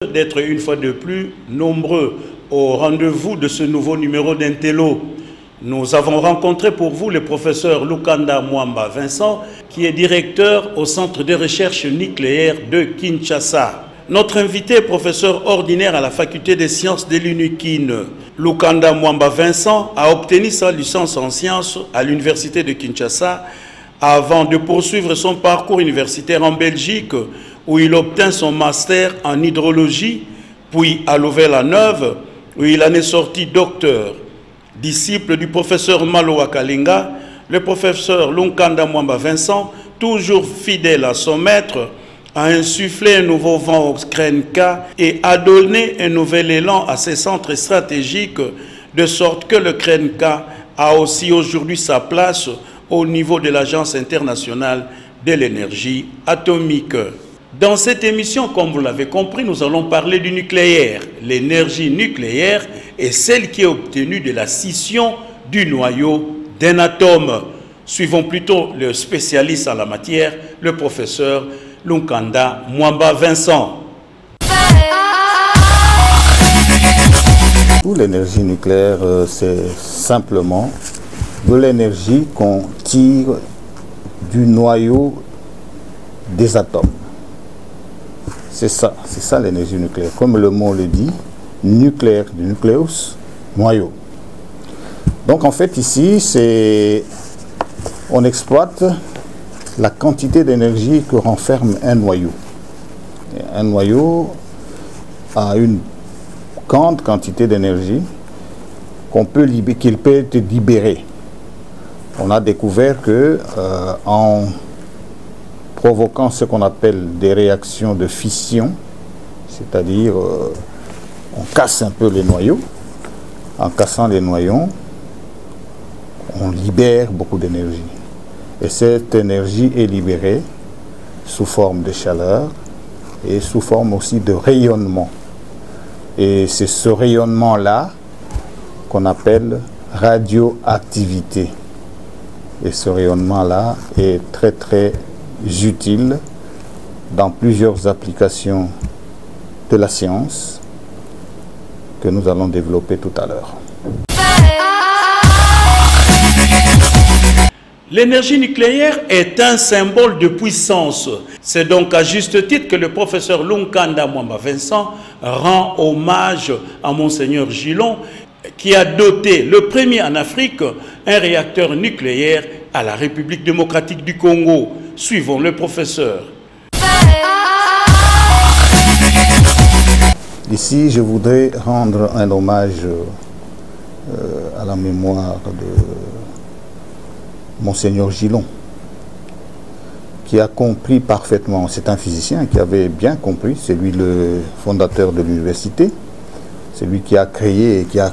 D'être une fois de plus nombreux au rendez-vous de ce nouveau numéro d'Intello. Nous avons rencontré pour vous le professeur Lukanda Mwamba Vincent, qui est directeur au Centre de recherche nucléaire de Kinshasa. Notre invité est professeur ordinaire à la faculté des sciences de l'UNIKIN. Lukanda Mwamba Vincent a obtenu sa licence en sciences à l'université de Kinshasa avant de poursuivre son parcours universitaire en Belgique, où il obtint son master en hydrologie, puis à Louvain-la-Neuve, où il en est sorti docteur. Disciple du professeur Malo Akalinga, le professeur Lukanda Mwamba Vincent, toujours fidèle à son maître, a insufflé un nouveau vent au KRENCA et a donné un nouvel élan à ses centres stratégiques, de sorte que le KRENCA a aussi aujourd'hui sa place au niveau de l'Agence internationale de l'énergie atomique. Dans cette émission, comme vous l'avez compris, nous allons parler du nucléaire. L'énergie nucléaire est celle qui est obtenue de la scission du noyau d'un atome. Suivons plutôt le spécialiste en la matière, le professeur Lukanda Mwamba Vincent. L'énergie nucléaire, c'est simplement de l'énergie qu'on tire du noyau des atomes. C'est ça l'énergie nucléaire. Comme le mot le dit, nucléaire, du nucléus, noyau. Donc en fait ici, on exploite la quantité d'énergie que renferme un noyau. Et un noyau a une grande quantité d'énergie qu'il peut être libéré. On a découvert que en provoquant ce qu'on appelle des réactions de fission, c'est-à-dire on casse un peu les noyaux. En cassant les noyaux, on libère beaucoup d'énergie. Et cette énergie est libérée sous forme de chaleur et sous forme aussi de rayonnement. Et c'est ce rayonnement-là qu'on appelle radioactivité. Et ce rayonnement-là est très très utile dans plusieurs applications de la science que nous allons développer tout à l'heure. L'énergie nucléaire est un symbole de puissance. C'est donc à juste titre que le professeur Lukanda Mwamba Vincent rend hommage à Monseigneur Gillon, qui a doté le premier en Afrique un réacteur nucléaire à la République démocratique du Congo. Suivons le professeur. Ici, je voudrais rendre un hommage à la mémoire de Monseigneur Gillon, qui a compris parfaitement, c'est un physicien qui avait bien compris, c'est lui le fondateur de l'université, c'est lui qui a créé et qui a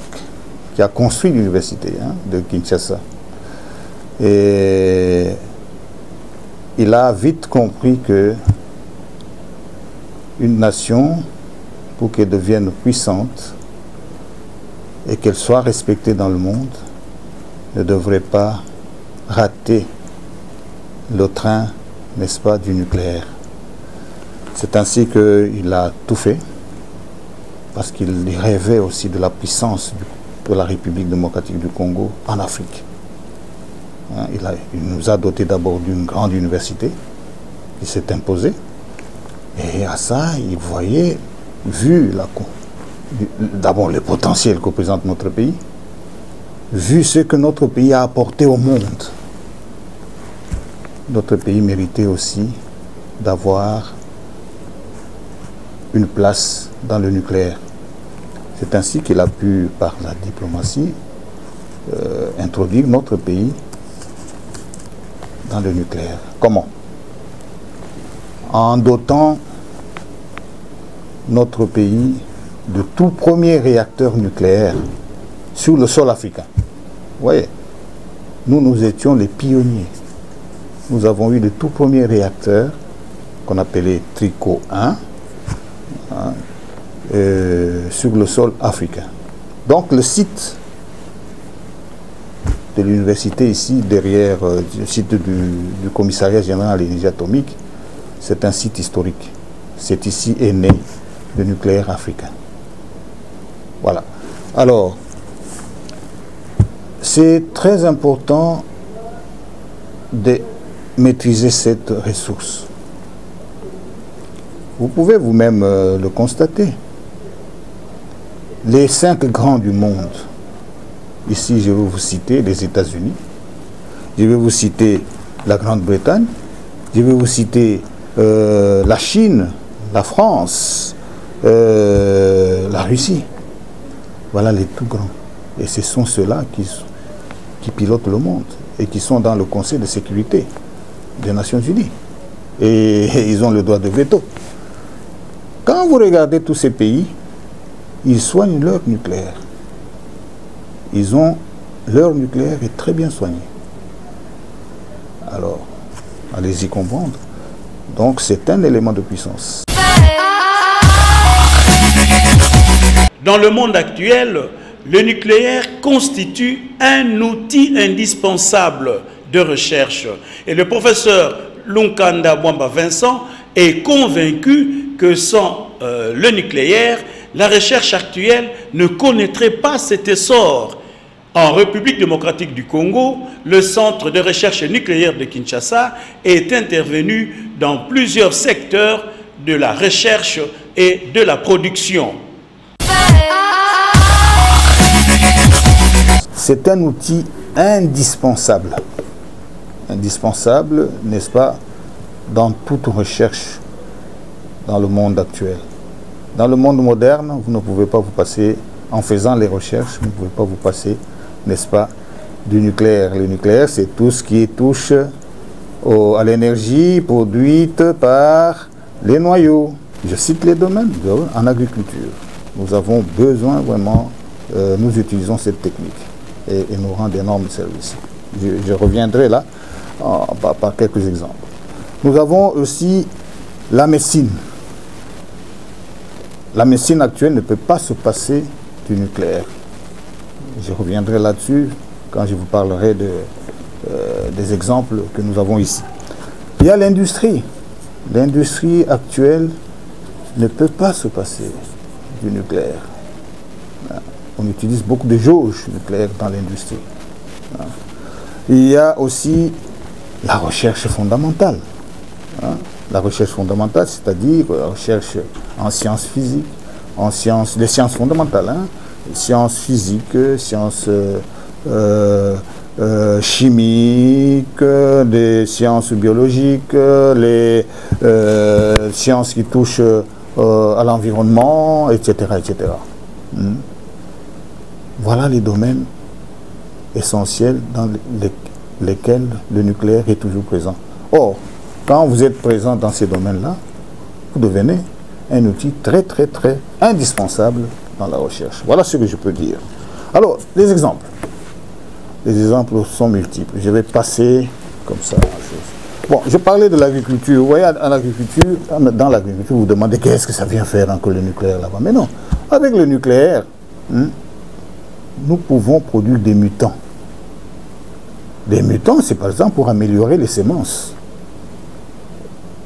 construit l'université de Kinshasa. Et il a vite compris que une nation, pour qu'elle devienne puissante et qu'elle soit respectée dans le monde, ne devrait pas rater le train, n'est-ce pas, du nucléaire. C'est ainsi qu'il a tout fait, parce qu'il rêvait aussi de la puissance de la République démocratique du Congo en Afrique. Il nous a doté d'abord d'une grande université qui s'est imposée. Et à ça, il voyait, vu d'abord le potentiel que présente notre pays, vu ce que notre pays a apporté au monde, notre pays méritait aussi d'avoir une place dans le nucléaire. C'est ainsi qu'il a pu, par la diplomatie, introduire notre pays dans le nucléaire. Comment? En dotant notre pays de tout premier réacteur nucléaire sur le sol africain. Vous voyez, nous étions les pionniers. Nous avons eu le tout premier réacteur qu'on appelait Trico 1 sur le sol africain. Donc le site de l'université ici, derrière le site du commissariat général à l'énergie atomique, c'est un site historique. C'est ici est né le nucléaire africain. Voilà. Alors, c'est très important de maîtriser cette ressource. Vous pouvez vous-même le constater. Les 5 grands du monde, ici je vais vous citer les États-Unis, je vais vous citer la Grande-Bretagne, je vais vous citer la Chine, la France, la Russie. Voilà les tout grands. Et ce sont ceux-là qui pilotent le monde et qui sont dans le Conseil de sécurité des Nations Unies. Et ils ont le droit de veto. Quand vous regardez tous ces pays, ils soignent leur nucléaire. Ils ont leur nucléaire est très bien soigné. Alors, allez-y comprendre. Donc, c'est un élément de puissance. Dans le monde actuel, le nucléaire constitue un outil indispensable de recherche. Et le professeur Lukanda Mwamba Vincent est convaincu que sans le nucléaire, la recherche actuelle ne connaîtrait pas cet essor. En République démocratique du Congo, le centre de recherche nucléaire de Kinshasa est intervenu dans plusieurs secteurs de la recherche et de la production. C'est un outil indispensable. Indispensable, n'est-ce pas, dans toute recherche dans le monde actuel. Dans le monde moderne, vous ne pouvez pas vous passer, en faisant les recherches, vous ne pouvez pas vous passer, n'est-ce pas, du nucléaire. Le nucléaire, c'est tout ce qui touche à l'énergie produite par les noyaux. Je cite les domaines en agriculture. Nous avons besoin vraiment, nous utilisons cette technique et nous rend d'énormes services. Je reviendrai là par quelques exemples. Nous avons aussi la médecine. La médecine actuelle ne peut pas se passer du nucléaire. Je reviendrai là-dessus quand je vous parlerai des exemples que nous avons ici. Il y a l'industrie. L'industrie actuelle ne peut pas se passer du nucléaire. On utilise beaucoup de jauges nucléaires dans l'industrie. Il y a aussi la recherche fondamentale. La recherche fondamentale, c'est-à-dire la recherche en sciences physiques, les sciences fondamentales, sciences physiques, sciences chimiques, des sciences biologiques, les sciences qui touchent à l'environnement, etc., etc. Voilà les domaines essentiels dans lesquels le nucléaire est toujours présent. Or, quand vous êtes présent dans ces domaines-là, vous devenez un outil très, très, très indispensable dans la recherche. Voilà ce que je peux dire. Alors, les exemples. Les exemples sont multiples. Je vais passer comme ça. Bon, je parlais de l'agriculture. Vous voyez, dans l'agriculture, vous vous demandez qu'est-ce que ça vient faire encore le nucléaire là-bas. Mais non, avec le nucléaire, nous pouvons produire des mutants. Des mutants, c'est par exemple pour améliorer les semences.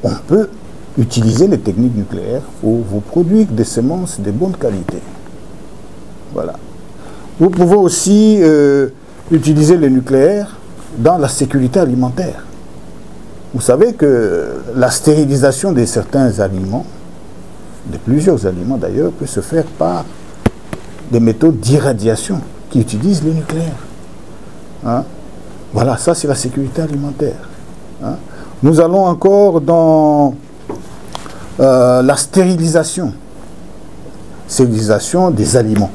On peut utiliser les techniques nucléaires pour vous produire des semences de bonne qualité. Voilà. Vous pouvez aussi utiliser le nucléaire dans la sécurité alimentaire. Vous savez que la stérilisation de certains aliments, de plusieurs aliments d'ailleurs, peut se faire par des méthodes d'irradiation qui utilisent le nucléaire. Voilà, ça c'est la sécurité alimentaire. Nous allons encore dans la stérilisation des aliments.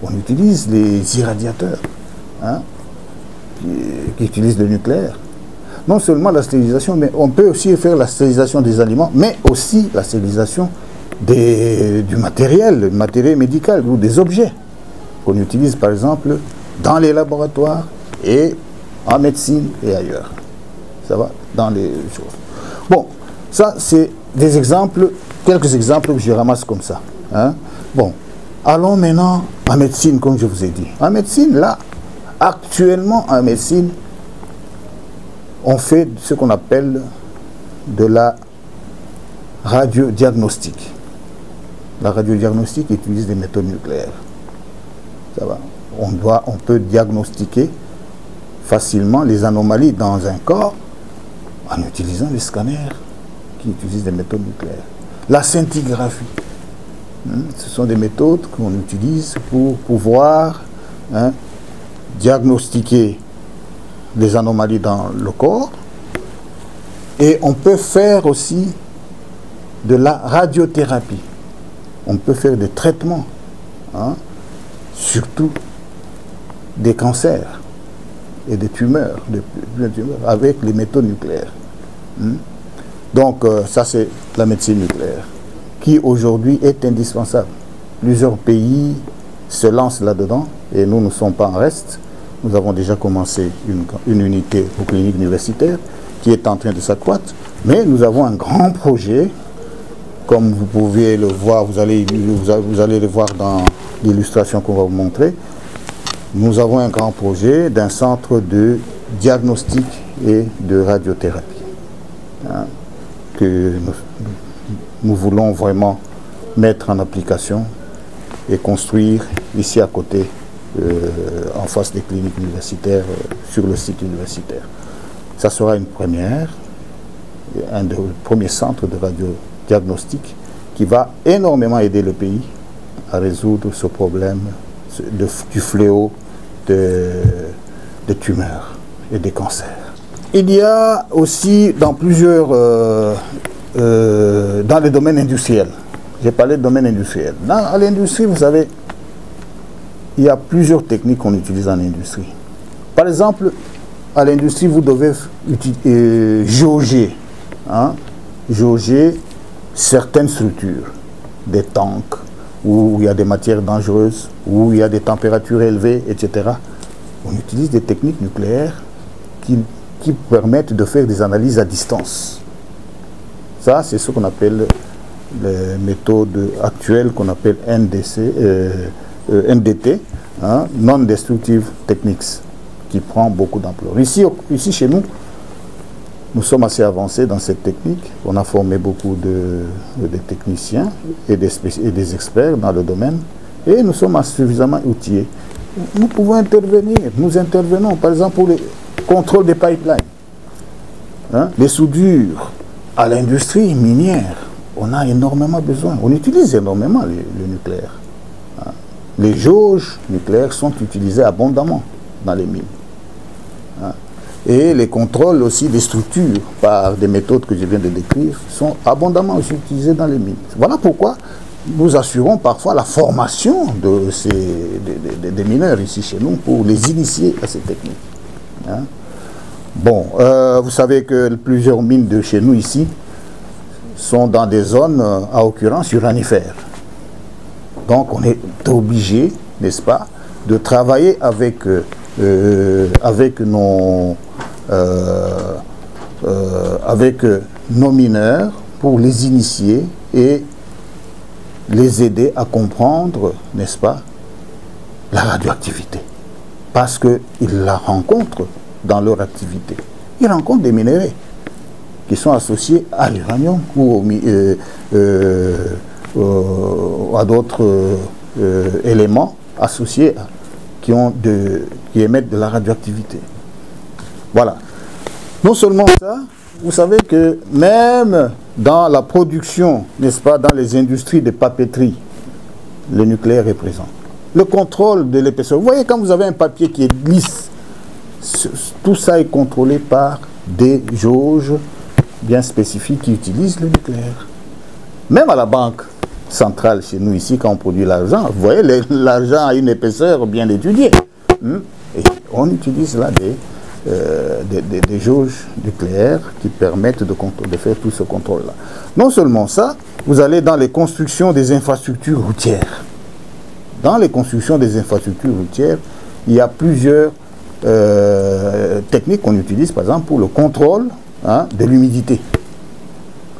On utilise les irradiateurs qui utilisent le nucléaire. Non seulement la stérilisation, mais on peut aussi faire la stérilisation des aliments, mais aussi la stérilisation du matériel médical ou des objets qu'on utilise par exemple dans les laboratoires et en médecine et ailleurs. Ça va dans les choses. Bon, ça c'est des exemples, quelques exemples que je ramasse comme ça. Bon, allons maintenant en médecine, comme je vous ai dit. En médecine, là, actuellement en médecine, on fait ce qu'on appelle de la radiodiagnostic. La radiodiagnostic utilise des méthodes nucléaires. Ça va. On peut diagnostiquer facilement les anomalies dans un corps en utilisant les scanners qui utilisent des méthodes nucléaires. La scintigraphie, ce sont des méthodes qu'on utilise pour pouvoir diagnostiquer les anomalies dans le corps. Et on peut faire aussi de la radiothérapie. On peut faire des traitements, surtout des cancers et des tumeurs, avec les méthodes nucléaires. Donc ça c'est la médecine nucléaire qui aujourd'hui est indispensable. Plusieurs pays se lancent là-dedans et nous ne sommes pas en reste. Nous avons déjà commencé une unité aux cliniques universitaires qui est en train de s'accroître, mais nous avons un grand projet, comme vous pouvez le voir, vous allez le voir dans l'illustration qu'on va vous montrer. Nous avons un grand projet d'un centre de diagnostic et de radiothérapie que nous voulons vraiment mettre en application et construire ici à côté, en face des cliniques universitaires, sur le site universitaire. Ça sera une première, un des premiers centres de radiodiagnostic qui va énormément aider le pays à résoudre ce problème du fléau des tumeurs et des cancers. Il y a aussi dans plusieurs, dans les domaines industriels, j'ai parlé de domaine industriel. Dans l'industrie, vous savez, il y a plusieurs techniques qu'on utilise en industrie. Par exemple, à l'industrie, vous devez jauger, jauger certaines structures, des tanks, où il y a des matières dangereuses, où il y a des températures élevées, etc. On utilise des techniques nucléaires qui permettent de faire des analyses à distance. Ça, c'est ce qu'on appelle les méthodes actuelles qu'on appelle NDT, Non-Destructive Techniques, qui prend beaucoup d'ampleur. Ici, chez nous, nous sommes assez avancés dans cette technique. On a formé beaucoup de techniciens et des experts dans le domaine. Et nous sommes suffisamment outillés. Nous pouvons intervenir. Nous intervenons, par exemple, pour le contrôle des pipelines. Les soudures à l'industrie minière, on a énormément besoin. On utilise énormément le nucléaire. Les jauges nucléaires sont utilisées abondamment dans les mines. Et les contrôles aussi des structures par des méthodes que je viens de décrire sont abondamment utilisées dans les mines. Voilà pourquoi nous assurons parfois la formation des mineurs ici chez nous pour les initier à ces techniques. Bon, vous savez que plusieurs mines de chez nous ici sont dans des zones à occurrence uranifères. Donc on est obligé, n'est-ce pas, de travailler avec nos mineurs pour les initier et les aider à comprendre, n'est-ce pas, la radioactivité. Parce qu'ils la rencontrent dans leur activité. Ils rencontrent des minéraux qui sont associés à l'uranium ou à d'autres éléments associés qui émettent de la radioactivité. Voilà. Non seulement ça, vous savez que même dans la production, n'est-ce pas, dans les industries de papeterie, le nucléaire est présent. Le contrôle de l'épaisseur. Vous voyez, quand vous avez un papier qui est lisse, tout ça est contrôlé par des jauges bien spécifiques qui utilisent le nucléaire. Même à la banque centrale chez nous ici, quand on produit l'argent, vous voyez, l'argent a une épaisseur bien étudiée. Et on utilise là des jauges nucléaires qui permettent de faire tout ce contrôle-là. Non seulement ça, vous allez dans les constructions des infrastructures routières. Dans les constructions des infrastructures routières, il y a plusieurs techniques qu'on utilise, par exemple, pour le contrôle de l'humidité.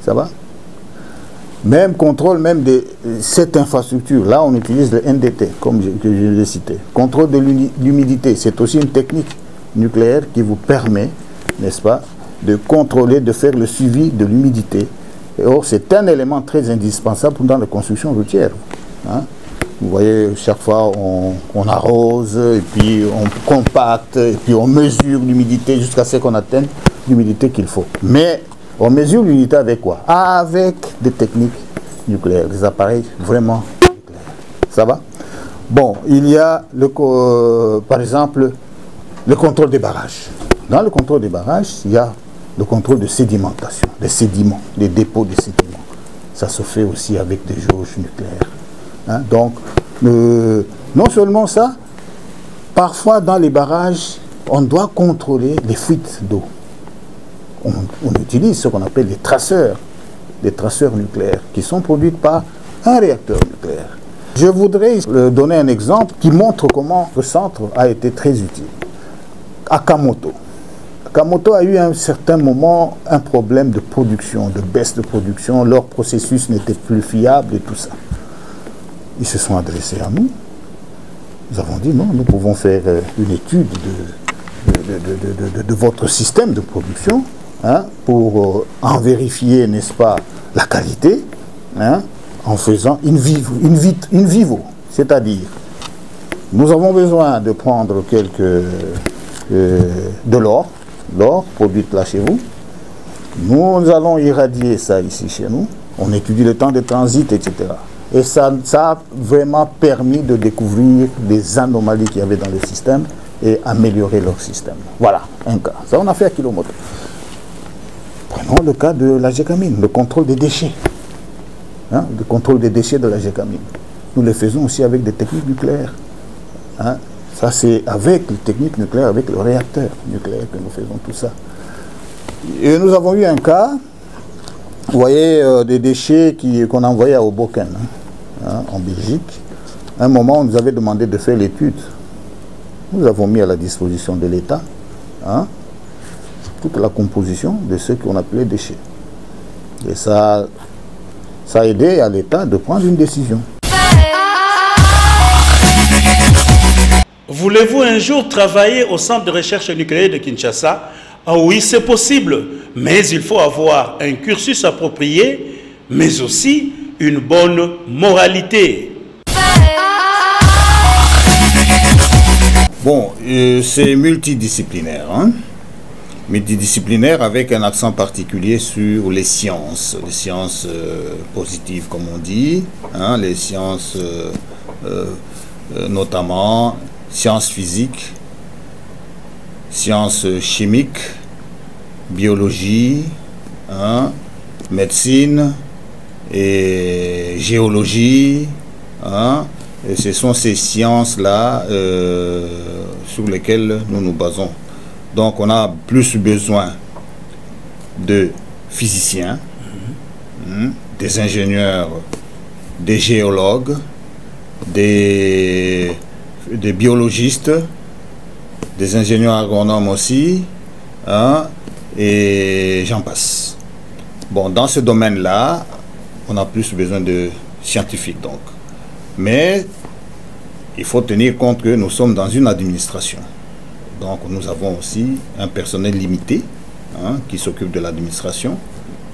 Ça va? Même contrôle même de cette infrastructure. Là, on utilise le NDT, comme je l'ai cité. Contrôle de l'humidité, c'est aussi une technique nucléaire qui vous permet, n'est-ce pas, de contrôler, de faire le suivi de l'humidité Or, c'est un élément très indispensable dans la construction routière. Hein. Vous voyez, chaque fois, on arrose, et puis on compacte, et puis on mesure l'humidité jusqu'à ce qu'on atteigne l'humidité qu'il faut. Mais on mesure l'humidité avec quoi? Avec des techniques nucléaires, des appareils vraiment nucléaires. Ça va? Bon, il y a, par exemple, le contrôle des barrages. Dans le contrôle des barrages, il y a le contrôle de sédimentation, des sédiments, des dépôts de sédiments. Ça se fait aussi avec des jauges nucléaires. Hein? Donc, non seulement ça, parfois dans les barrages, on doit contrôler les fuites d'eau. On utilise ce qu'on appelle des traceurs nucléaires, qui sont produits par un réacteur nucléaire. Je voudrais donner un exemple qui montre comment le centre a été très utile. Akamoto. Akamoto a eu à un certain moment un problème de production, de baisse de production. Leur processus n'était plus fiable et tout ça. Ils se sont adressés à nous. Nous avons dit non, nous pouvons faire une étude de votre système de production, hein, pour en vérifier, n'est-ce pas, la qualité, hein, en faisant in vivo. C'est-à-dire, nous avons besoin de prendre de l'or produite là chez vous. Nous allons irradier ça ici chez nous. On étudie le temps de transit, etc. Et ça a vraiment permis de découvrir des anomalies qu'il y avait dans le système et améliorer leur système. Voilà, un cas. Ça, on a fait à Kilomoto. Prenons le cas de la Gécamine, le contrôle des déchets. Hein, le contrôle des déchets de la Gécamine. Nous le faisons aussi avec des techniques nucléaires. Hein. Ça, c'est avec les techniques nucléaires, avec le réacteur nucléaire que nous faisons tout ça. Et nous avons eu un cas, vous voyez, des déchets qu'on envoyait à Hoboken, hein, en Belgique. À un moment, on nous avait demandé de faire l'étude. Nous avons mis à la disposition de l'État, hein, toute la composition de ce qu'on appelait déchets. Et ça a aidé à l'État de prendre une décision. Voulez-vous un jour travailler au centre de recherche nucléaire de Kinshasa? Ah oui, c'est possible, mais il faut avoir un cursus approprié, mais aussi une bonne moralité. Bon, c'est multidisciplinaire, hein? Multidisciplinaire avec un accent particulier sur les sciences positives comme on dit, hein? Les sciences notamment sciences physiques, sciences chimiques, biologie, hein, médecine et géologie, hein, et ce sont ces sciences-là sur lesquelles nous nous basons. Donc on a plus besoin de physiciens, des ingénieurs, des géologues, des biologistes, des ingénieurs agronomes aussi, hein, et j'en passe. Bon, dans ce domaine-là, on a plus besoin de scientifiques, donc. Mais il faut tenir compte que nous sommes dans une administration. Donc, nous avons aussi un personnel limité, hein, qui s'occupe de l'administration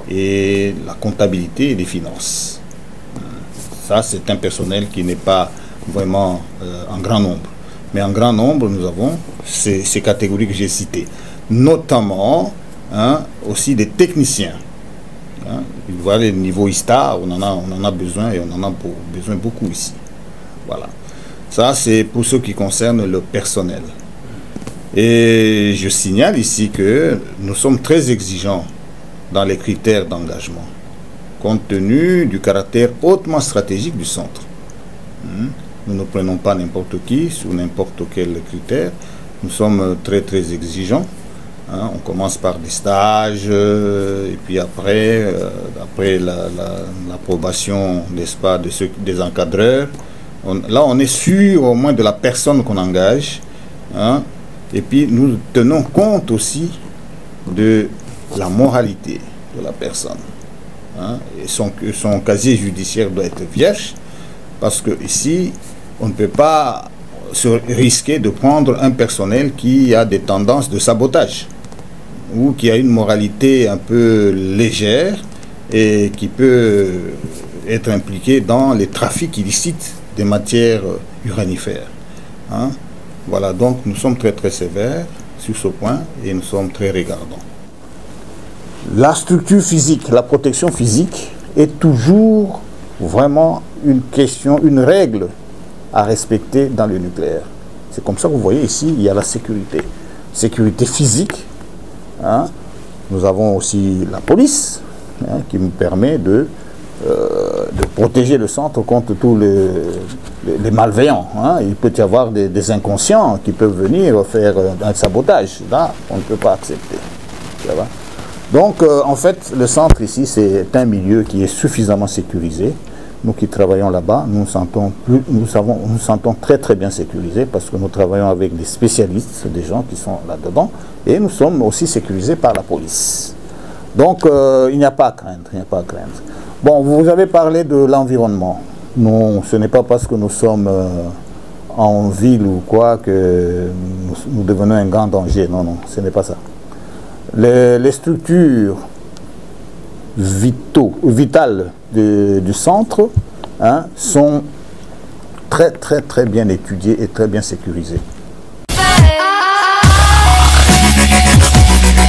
et la comptabilité et des finances. Ça, c'est un personnel qui n'est pas vraiment en grand nombre. Mais en grand nombre, nous avons ces catégories que j'ai citées. Notamment, hein, aussi des techniciens. Hein. Voilà le niveau ISTA, on en a besoin et on en a besoin beaucoup ici. Voilà. Ça, c'est pour ce qui concerne le personnel. Et je signale ici que nous sommes très exigeants dans les critères d'engagement, compte tenu du caractère hautement stratégique du centre. Nous ne prenons pas n'importe qui sous n'importe quel critère. Nous sommes très très exigeants. Hein. On commence par des stages et puis après l'approbation, n'est-ce pas, des encadreurs. Là, on est sûr au moins de la personne qu'on engage. Hein. Et puis nous tenons compte aussi de la moralité de la personne. Hein. Et son casier judiciaire doit être vierge. Parce que ici, on ne peut pas se risquer de prendre un personnel qui a des tendances de sabotage ou qui a une moralité un peu légère et qui peut être impliqué dans les trafics illicites des matières uranifères. Hein? Voilà, donc nous sommes très très sévères sur ce point et nous sommes très regardants. La structure physique, la protection physique est toujours vraiment une question, une règle à respecter dans le nucléaire. C'est comme ça que vous voyez ici, il y a la sécurité. Sécurité physique. Hein? Nous avons aussi la police, hein, qui nous permet de protéger le centre contre tous les malveillants. Hein. Il peut y avoir des inconscients qui peuvent venir faire un sabotage. Là, on ne peut pas accepter. Ça va? Donc, en fait, le centre ici, c'est un milieu qui est suffisamment sécurisé. Nous qui travaillons là-bas, nous nous sentons très très bien sécurisés parce que nous travaillons avec des spécialistes, des gens qui sont là-dedans, et nous sommes aussi sécurisés par la police. Donc, il n'y a pas à craindre, il n'y a pas à craindre. Bon, vous avez parlé de l'environnement. Non, ce n'est pas parce que nous sommes en ville ou quoi que nous devenons un grand danger. Non, non, ce n'est pas ça. Les structures vitales du centre, hein, sont très très très bien étudiées et très bien sécurisées.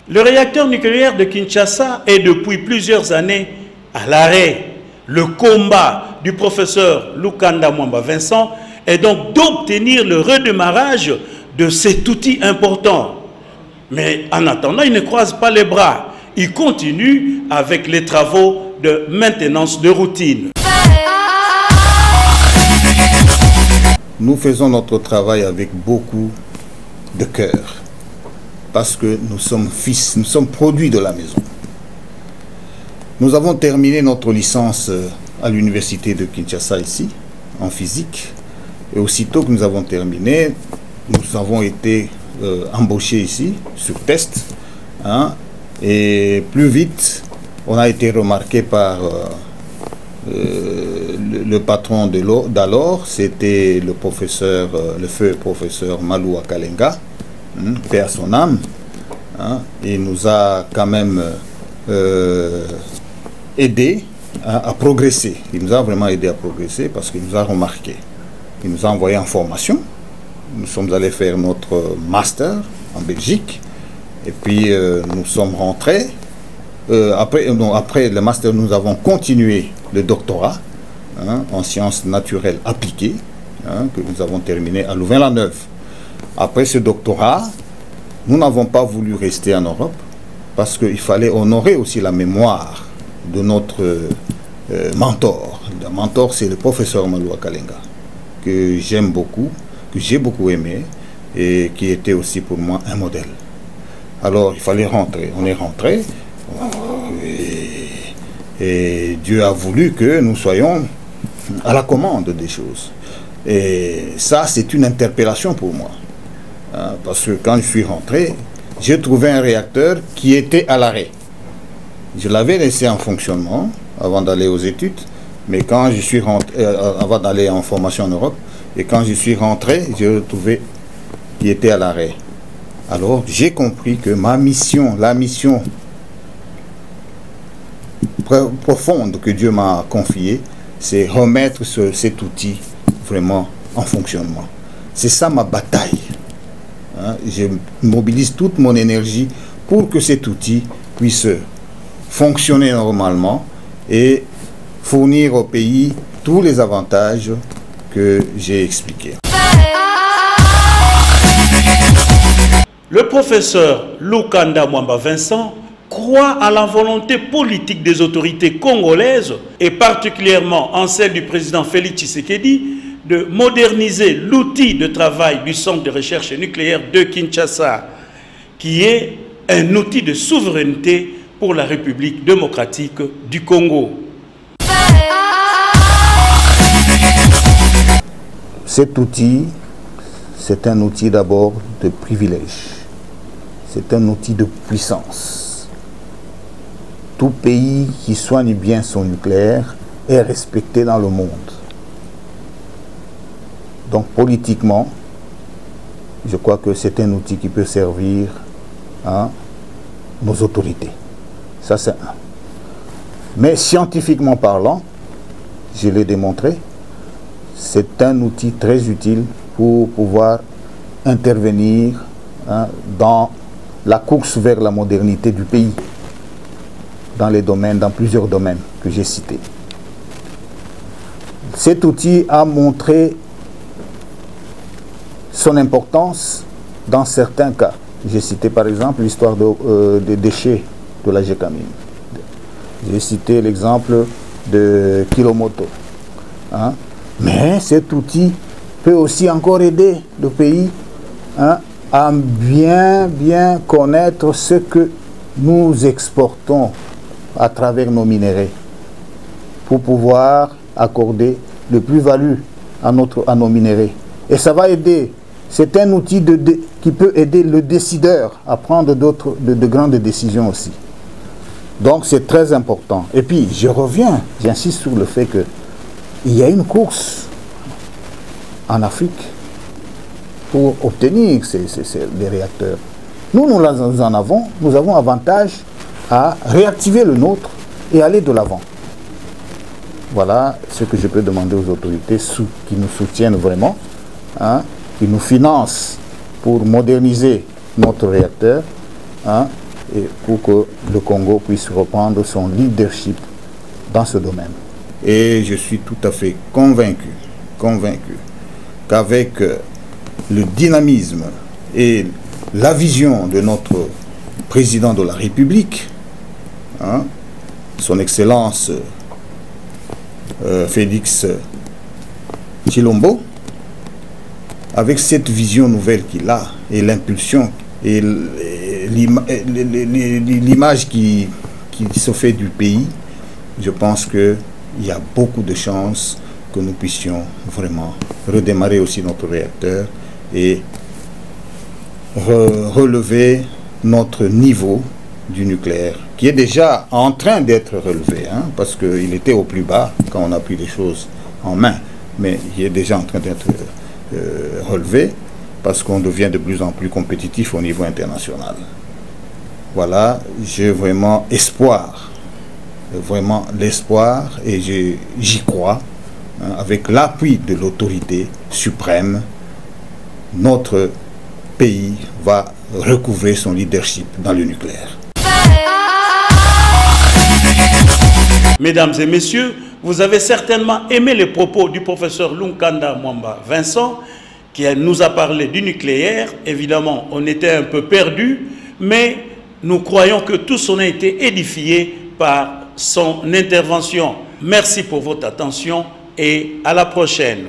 Le réacteur nucléaire de Kinshasa est depuis plusieurs années à l'arrêt. Le combat du professeur Lukanda Mwamba Vincent est donc d'obtenir le redémarrage de cet outil important. Mais en attendant, il ne croise pas les bras. Il continue avec les travaux de maintenance de routine. Nous faisons notre travail avec beaucoup de cœur. Parce que nous sommes fils, nous sommes produits de la maison. Nous avons terminé notre licence à l'université de Kinshasa ici, en physique. Et aussitôt que nous avons terminé, nous avons été embauchés ici, sur test. Hein, et plus vite, on a été remarqué par le patron d'alors, c'était le professeur, le feu professeur Malou Akalenga, paix à son âme. Hein, il nous a quand même aidé à progresser. Il nous a vraiment aidé à progresser parce qu'il nous a remarqué. Il nous a envoyé en formation. Nous sommes allés faire notre master en Belgique. Et puis nous sommes rentrés. Après le master, nous avons continué le doctorat, hein, en sciences naturelles appliquées, hein, que nous avons terminé à Louvain-la-Neuve. Après ce doctorat, nous n'avons pas voulu rester en Europe parce qu'il fallait honorer aussi la mémoire de notre mentor. Le mentor, c'est le professeur Malou Akalenga, que j'aime beaucoup, que j'ai beaucoup aimé et qui était aussi pour moi un modèle. Alors, il fallait rentrer. On est rentré et Dieu a voulu que nous soyons à la commande des choses. Et ça, c'est une interpellation pour moi. Parce que quand je suis rentré, j'ai trouvé un réacteur qui était à l'arrêt. Je l'avais laissé en fonctionnement avant d'aller aux études, mais quand je suis rentré, avant d'aller en formation en Europe, et quand je suis rentré, j'ai retrouvé qu'il était à l'arrêt. Alors j'ai compris que ma mission, la mission profonde que Dieu m'a confiée, c'est remettre cet outil vraiment en fonctionnement. C'est ça ma bataille. Hein, je mobilise toute mon énergie pour que cet outil puisse fonctionner normalement et fournir au pays tous les avantages que j'ai expliqués. Le professeur Lukanda Mwamba Vincent croit à la volonté politique des autorités congolaises et particulièrement en celle du président Félix Tshisekedi de moderniser l'outil de travail du Centre de recherche nucléaire de Kinshasa, qui est un outil de souveraineté pour la République démocratique du Congo. Cet outil, c'est un outil d'abord de privilège. C'est un outil de puissance. Tout pays qui soigne bien son nucléaire est respecté dans le monde. Donc politiquement, je crois que c'est un outil qui peut servir à nos autorités. Ça, c'est un. Mais scientifiquement parlant, je l'ai démontré, c'est un outil très utile pour pouvoir intervenir dans la course vers la modernité du pays, dans plusieurs domaines que j'ai cités. Cet outil a montré son importance dans certains cas. J'ai cité par exemple l'histoire des déchets de la Gécamine. J'ai cité l'exemple de Kilomoto. Mais cet outil peut aussi encore aider le pays à bien connaître ce que nous exportons à travers nos minéraux pour pouvoir accorder le plus-value à nos minéraux. Et ça va aider. C'est un outil qui peut aider le décideur à prendre de grandes décisions aussi. Donc c'est très important. Et puis j'insiste sur le fait qu'il y a une course en Afrique pour obtenir des réacteurs. Nous avons avantage à réactiver le nôtre et aller de l'avant. Voilà ce que je peux demander aux autorités qui nous soutiennent vraiment, qui nous financent pour moderniser notre réacteur, et pour que le Congo puisse reprendre son leadership dans ce domaine. Et je suis tout à fait convaincu qu'avec le dynamisme et la vision de notre président de la République, son Excellence Félix Tshilombo, avec cette vision nouvelle qu'il a et l'impulsion et l'image qui se fait du pays, je pense qu'il y a beaucoup de chances que nous puissions vraiment redémarrer aussi notre réacteur et relever notre niveau du nucléaire, qui est déjà en train d'être relevé, parce qu'il était au plus bas quand on a pris les choses en main, mais il est déjà en train d'être relevé, parce qu'on devient de plus en plus compétitif au niveau international. Voilà, j'ai vraiment l'espoir, et j'y crois, avec l'appui de l'autorité suprême, notre pays va recouvrer son leadership dans le nucléaire. Mesdames et messieurs, vous avez certainement aimé les propos du professeur Lunkanda Mwamba Vincent, qui nous a parlé du nucléaire. Évidemment, on était un peu perdus, mais nous croyons que tous on a été édifiés par son intervention. Merci pour votre attention et à la prochaine.